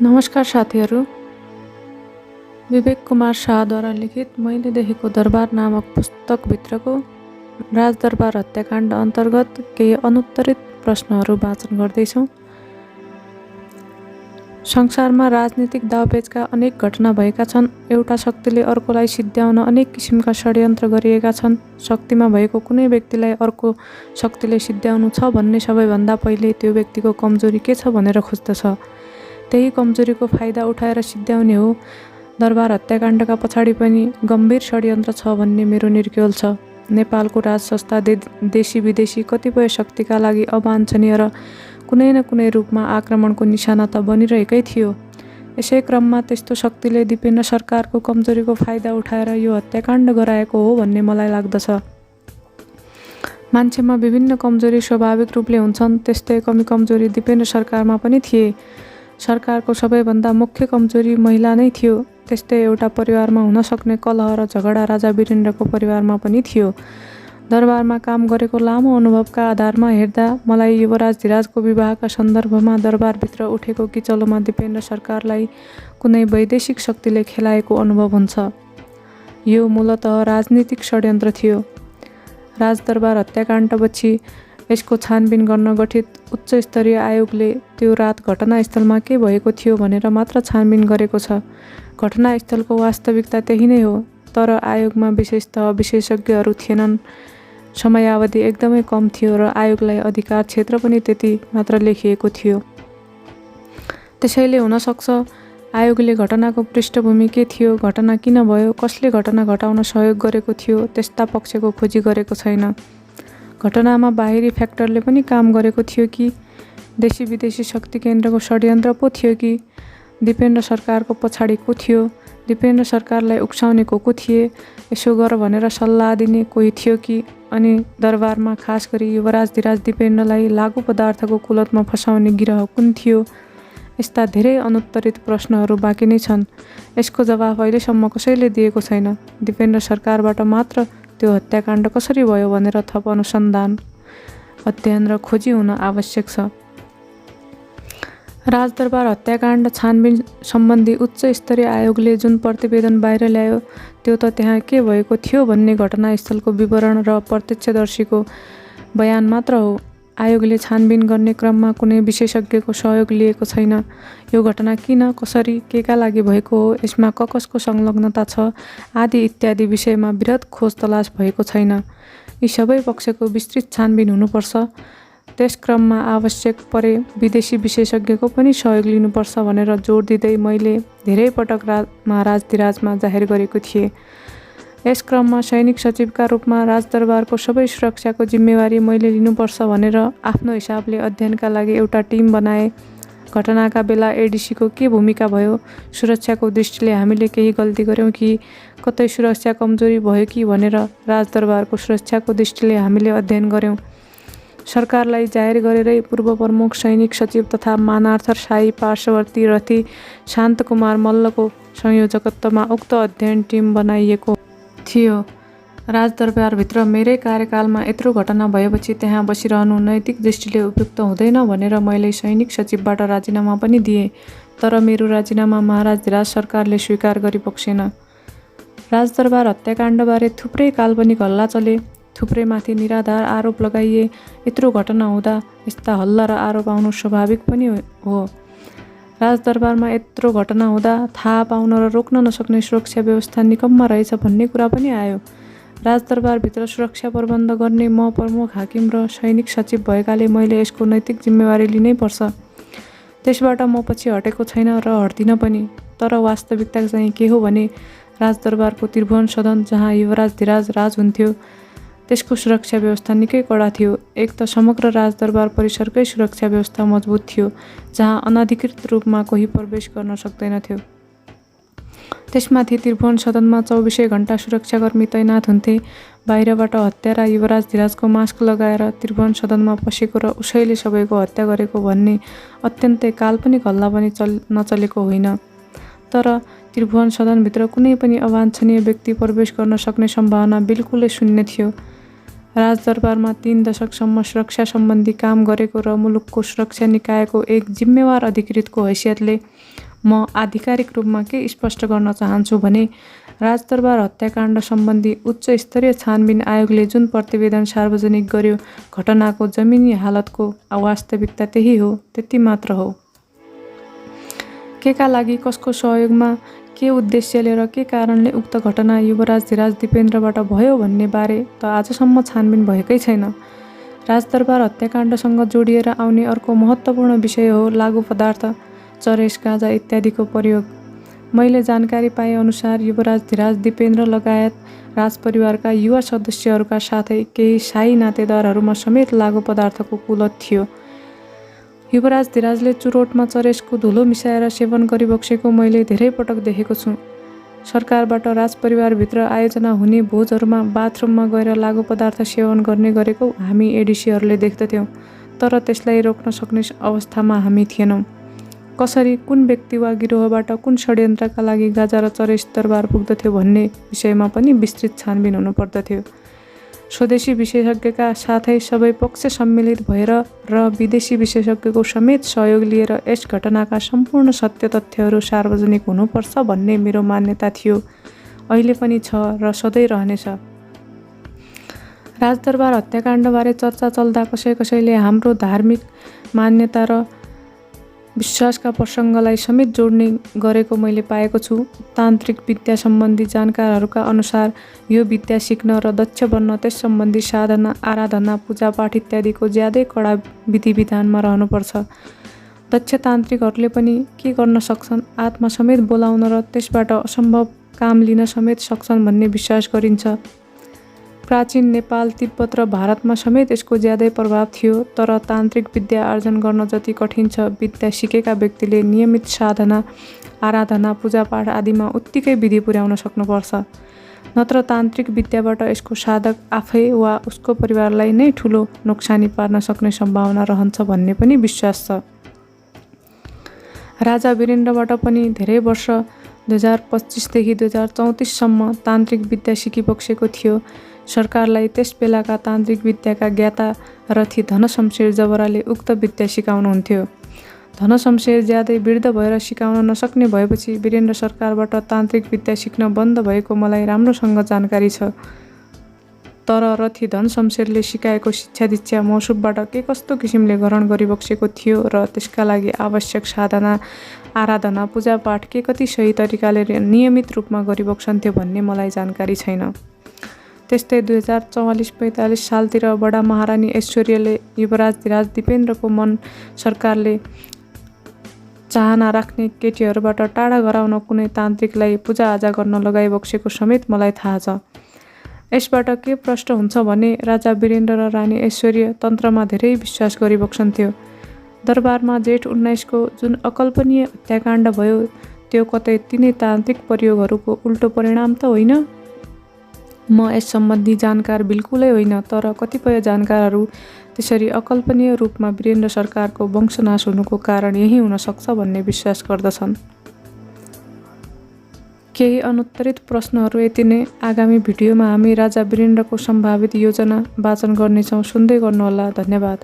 नमस्कार साथीहरू। विवेक कुमार शाहद्वारा लिखित मैले देखेको दरबार नामक पुस्तकभित्रको राजदरबार हत्याकाण्ड अन्तर्गत केही अनुत्तरित प्रश्नहरू वाचन गर्दैछौँ। संसारमा राजनीतिक दावपेचका अनेक घटना भएका छन्। एउटा शक्तिले अर्कोलाई सिद्ध्याउन अनेक किसिमका षड्यन्त्र गरिएका छन्। शक्तिमा भएको कुनै व्यक्तिलाई अर्को शक्तिले सिद्ध्याउनु छ भन्ने सबैभन्दा पहिले त्यो व्यक्तिको कमजोरी के छ भनेर खोज्दछ। त्यही कमजोरीको फाइदा उठाएर सिद्ध्याउने हो। दरबार हत्याकाण्डका पछाडि पनि गम्भीर षड्यन्त्र छ भन्ने मेरो निर्क्योल छ। नेपालको राज संस्था देशी विदेशी कतिपय शक्तिका लागि अवाञ्छनीय र कुनै न कुनै रूपमा आक्रमणको निशाना त बनिरहेकै थियो। यसै क्रममा त्यस्तो शक्तिले दिपेन्द्र सरकारको कमजोरीको फाइदा उठाएर यो हत्याकाण्ड गराएको हो भन्ने मलाई लाग्दछ। मान्छेमा विभिन्न कमजोरी स्वाभाविक रूपले हुन्छन्। त्यस्तै कमजोरी दिपेन्द्र सरकारमा पनि थिए। सरकारको सबैभन्दा मुख्य कमजोरी महिला नै थियो। त्यस्तै एउटा परिवारमा हुन सक्ने कलह र झगडा राजा वीरेन्द्रको परिवारमा पनि थियो। दरबारमा काम गरेको लामो अनुभवका आधारमा हेर्दा मलाई युवराज धिराजको विवाहका सन्दर्भमा दरबारभित्र उठेको किचलोमा दिपेन्द्र सरकारलाई कुनै वैदेशिक शक्तिले खेलाएको अनुभव हुन्छ। यो मूलतः राजनीतिक षड्यन्त्र थियो। राजदरबार हत्याकाण्डपछि यसको छानबिन गर्न गठित उच्च स्तरीय आयोगले त्यो रात घटनास्थलमा के भएको थियो भनेर मात्र छानबिन गरेको छ। घटनास्थलको वास्तविकता त्यही नै हो। तर आयोगमा विशेषतः विशेषज्ञहरू थिएनन्। समयावधि एकदमै कम थियो र आयोगलाई अधिकार क्षेत्र पनि त्यति मात्र लेखिएको थियो। त्यसैले हुनसक्छ आयोगले घटनाको पृष्ठभूमि के थियो, घटना किन भयो, कसले घटना घटाउन सहयोग गरेको थियो, त्यस्ता पक्षको खोजी गरेको छैन। घटनामा बाहिरी फ्याक्टरले पनि काम गरेको थियो कि देशी विदेशी शक्ति केन्द्रको षड्यन्त्र पो थियो कि दिपेन्द्र सरकारको पछाडि को थियो, दिपेन्द्र सरकारलाई उक्साउने को थिए, यसो गर भनेर सल्लाह दिने कोही थियो कि, अनि दरबारमा खास गरी युवराज धिराज दिपेन्द्रलाई लागु पदार्थको कुलतमा फसाउने गिरह कुन थियो। यस्ता धेरै अनुत्तरित प्रश्नहरू बाँकी नै छन्। यसको जवाफ अहिलेसम्म कसैले दिएको छैन। दिपेन्द्र सरकारबाट मात्र त्यो हत्याकाण्ड कसरी भयो भनेर थप अनुसन्धान, अध्ययन र खोजी हुन आवश्यक छ। राजदरबार हत्याकाण्ड छानबिन सम्बन्धी उच्च स्तरीय आयोगले जुन प्रतिवेदन बाहिर ल्यायो त्यो त त्यहाँ के भएको थियो भन्ने घटनास्थलको विवरण र प्रत्यक्षदर्शीको बयान मात्र हो। आयोगले छानबिन गर्ने क्रममा कुनै विशेषज्ञको सहयोग लिएको छैन। यो घटना किन, कसरी, केका लागि भएको हो, यसमा कसको संलग्नता छ आदि इत्यादि विषयमा वृहत खोज तलास भएको छैन। यी सबै पक्षको विस्तृत छानबिन हुनुपर्छ। त्यस क्रममा आवश्यक परे विदेशी विशेषज्ञको पनि सहयोग लिनुपर्छ भनेर जोड दिँदै मैले धेरै पटक महाराज धिराजमा जाहेर गरेको थिएँ। यस क्रममा सैनिक सचिवका रूपमा राजदरबारको सबै सुरक्षाको जिम्मेवारी मैले लिनुपर्छ भनेर आफ्नो हिसाबले अध्ययनका लागि एउटा टिम बनाए। घटनाका बेला एडिसीको के भूमिका भयो, सुरक्षाको दृष्टिले हामीले केही गल्ती गऱ्यौँ कि कतै सुरक्षा कमजोरी भयो कि भनेर राजदरबारको सुरक्षाको दृष्टिले हामीले अध्ययन गऱ्यौँ। सरकारलाई जाहेर गरेरै पूर्व प्रमुख सैनिक सचिव तथा मानार्थ शाही पार्श्ववर्ती रथी शान्त कुमार मल्लको संयोजकत्वमा उक्त अध्ययन टिम बनाइएको थियो। राजदरबारभित्र मेरै कार्यकालमा यत्रो घटना भएपछि त्यहाँ बसिरहनु नैतिक दृष्टिले उपयुक्त हुँदैन भनेर मैले सैनिक सचिवबाट राजीनामा पनि दिएँ। तर मेरो राजीनामा महाराज धिराज सरकारले स्वीकार गरिबक्सेन। राजदरबार हत्याकाण्डबारे थुप्रै काल्पनिक हल्ला चले, थुप्रैमाथि निराधार आरोप लगाइए। यत्रो घटना हुँदा यस्ता हल्ला र आरोप आउनु स्वाभाविक पनि हो। राजदरबारमा यत्रो घटना हुँदा थाहा पाउन र रोक्न नसक्ने सुरक्षा व्यवस्था निकम्मा रहेछ भन्ने कुरा पनि आयो। राजदरबारभित्र सुरक्षा प्रबन्ध गर्ने म प्रमुख हाकिम र सैनिक सचिव भएकाले मैले यसको नैतिक जिम्मेवारी लिनै पर्छ। त्यसबाट म पछि हटेको छैन र हट्दिनँ पनि। तर वास्तविकता चाहिँ के हो भने राजदरबारको त्रिभुवन सदन जहाँ युवराज धिराज राज हुन्थ्यो त्यसको सुरक्षा व्यवस्था निकै कडा थियो। एक त समग्र राजदरबार परिसरकै सुरक्षा व्यवस्था मजबुत थियो जहाँ अनधिकृत रूपमा कोही प्रवेश गर्न सक्दैनथ्यो। त्यसमाथि त्रिभुवन सदनमा 24 घण्टा सुरक्षाकर्मी तैनात हुन्थे। बाहिरबाट हत्यारा युवराज धिराजको मास्क लगाएर त्रिभुवन सदनमा पसेको र उसैले सबैको हत्या गरेको भन्ने अत्यन्तै काल्पनिक हल्ला पनि नचलेको होइन। तर त्रिभुवन सदनभित्र कुनै पनि अवाञ्छनीय व्यक्ति प्रवेश गर्न सक्ने सम्भावना बिल्कुलै शून्य थियो। राजदरबारमा 3 दशकसम्म सुरक्षा सम्बन्धी काम गरेको र मुलुकको सुरक्षा निकायको एक जिम्मेवार अधिकृतको हैसियतले म आधिकारिक रूपमा के स्पष्ट गर्न चाहन्छु भने राजदरबार हत्याकाण्ड सम्बन्धी उच्च स्तरीय छानबिन आयोगले जुन प्रतिवेदन सार्वजनिक गर्यो घटनाको जमिनी हालतको वास्तविकता त्यही हो, त्यति मात्र हो। केका लागि, कसको सहयोगमा, के उद्देश्यले र के कारणले उक्त घटना युवराज धीराज दिपेन्द्रबाट भयो भन्ने बारे त आजसम्म छानबिन भएकै छैन। राजदरबार हत्याकाण्डसँग जोडिएर आउने अर्को महत्त्वपूर्ण विषय हो लागु पदार्थ, चरेस, गाँजा इत्यादिको प्रयोग। मैले जानकारी पाएअनुसार युवराज धीराज दिपेन्द्र लगायत राजपरिवारका युवा सदस्यहरूका साथै केही शाही नातेदारहरूमा समेत लागु पदार्थको कुलत थियो। युवराज धीराजले चुरोटमा चरेसको धुलो मिसाएर सेवन गरिबक्सेको मैले धेरै पटक देखेको छु। सरकारबाट राजपरिवारभित्र आयोजना हुने भोजहरूमा बाथरुममा गएर लागु पदार्थ सेवन गर्ने गरेको हामी एडिसीहरूले देख्दथ्यौँ, तर त्यसलाई रोक्न सक्ने अवस्थामा हामी थिएनौँ। कसरी, कुन व्यक्ति वा गिरोहबाट कुन षड्यन्त्रका लागि गाँजा र चरेस दरबार पुग्दथ्यो भन्ने विषयमा पनि विस्तृत छानबिन हुनुपर्दथ्यो। स्वदेशी विशेषज्ञका साथै सबै पक्ष सम्मिलित भएर र विदेशी विशेषज्ञको समेत सहयोग लिएर यस घटनाका सम्पूर्ण सत्य तथ्यहरू सार्वजनिक हुनुपर्छ भन्ने मेरो मान्यता थियो, अहिले पनि छ र सधैँ रहनेछ। राजदरबार हत्याकाण्डबारे चर्चा चल्दा कसैले हाम्रो धार्मिक मान्यता र विश्वासका प्रसङ्गलाई समेत जोड्ने गरेको मैले पाएको छु। तान्त्रिक विद्या सम्बन्धी जानकारहरूका अनुसार यो विद्या सिक्न र दक्ष बन्न त्यस सम्बन्धी साधना, आराधना, पूजापाठ इत्यादिको ज्यादै कडा विधिविधानमा रहनुपर्छ। दक्ष तान्त्रिकहरूले पनि के गर्न सक्छन्, आत्मा समेत बोलाउन र त्यसबाट असम्भव काम लिन समेत सक्छन् भन्ने विश्वास गरिन्छ। प्राचीन नेपाल, तिब्बत र भारतमा समेत यसको ज्यादै प्रभाव थियो, तर तान्त्रिक विद्या आर्जन गर्न जति कठिन छ, विद्या सिकेका व्यक्तिले नियमित साधना, आराधना, पूजापाठ आदिमा उत्तिकै विधि पुर्याउन सक्नुपर्छ। नत्र तान्त्रिक विद्याबाट यसको साधक आफै वा उसको परिवारलाई नै ठुलो नोक्सानी पार्न सक्ने सम्भावना रहन्छ भन्ने पनि विश्वास छ। राजा वीरेन्द्रबाट पनि धेरै वर्ष 2025 देखि 2034 सम्म तान्त्रिक विद्या सिकिबक्सेको थियो। सरकारलाई त्यस बेलाका तान्त्रिक विद्याका ज्ञाता रथी धनशमशेर जबराले उक्त विद्या सिकाउनुहुन्थ्यो। धनशमशेर ज्यादै वृद्ध भएर सिकाउन नसक्ने भएपछि वीरेन्द्र सरकारबाट तान्त्रिक विद्या सिक्न बन्द भएको मलाई राम्रोसँग जानकारी छ। तर रथी धनशमशेरले सिकाएको शिक्षा दीक्षा मौसुफबाट के कस्तो किसिमले ग्रहण गरिबक्सेको थियो र त्यसका लागि आवश्यक साधना, आराधना, पूजापाठ के कति सही तरिकाले नियमित रूपमा गरिबक्सन्थ्यो भन्ने मलाई जानकारी छैन। त्यस्तै 2044-45 सालतिर बडा महारानी ऐश्वर्यले युवराज धीराज दिपेन्द्रको मन सरकारले चाहना राख्ने केटीहरूबाट टाढा गराउन कुनै तान्त्रिकलाई पूजाआजा गर्न लगाइबक्सेको समेत मलाई थाहा छ। यसबाट के प्रष्ट हुन्छ भने राजा वीरेन्द्र र रानी ऐश्वर्य तन्त्रमा धेरै विश्वास गरिबक्सन्थ्यो। दरबारमा जेठ 19 को जुन अकल्पनीय हत्याकाण्ड भयो त्यो कतै तिनै तान्त्रिक प्रयोगहरूको उल्टो परिणाम त होइन? म यस सम्बन्धी जानकार बिल्कुलै होइन, तर कतिपय जानकारहरू त्यसरी अकल्पनीय रूपमा वीरेन्द्र सरकारको वंशनाश हुनुको कारण यही हुन सक्छ भन्ने विश्वास गर्दछन्। केही अनुत्तरित प्रश्नहरू यति नै। आगामी भिडियोमा हामी राजा वीरेन्द्रको सम्भावित योजना वाचन गर्नेछौँ। सुन्दै गर्नुहोला। धन्यवाद।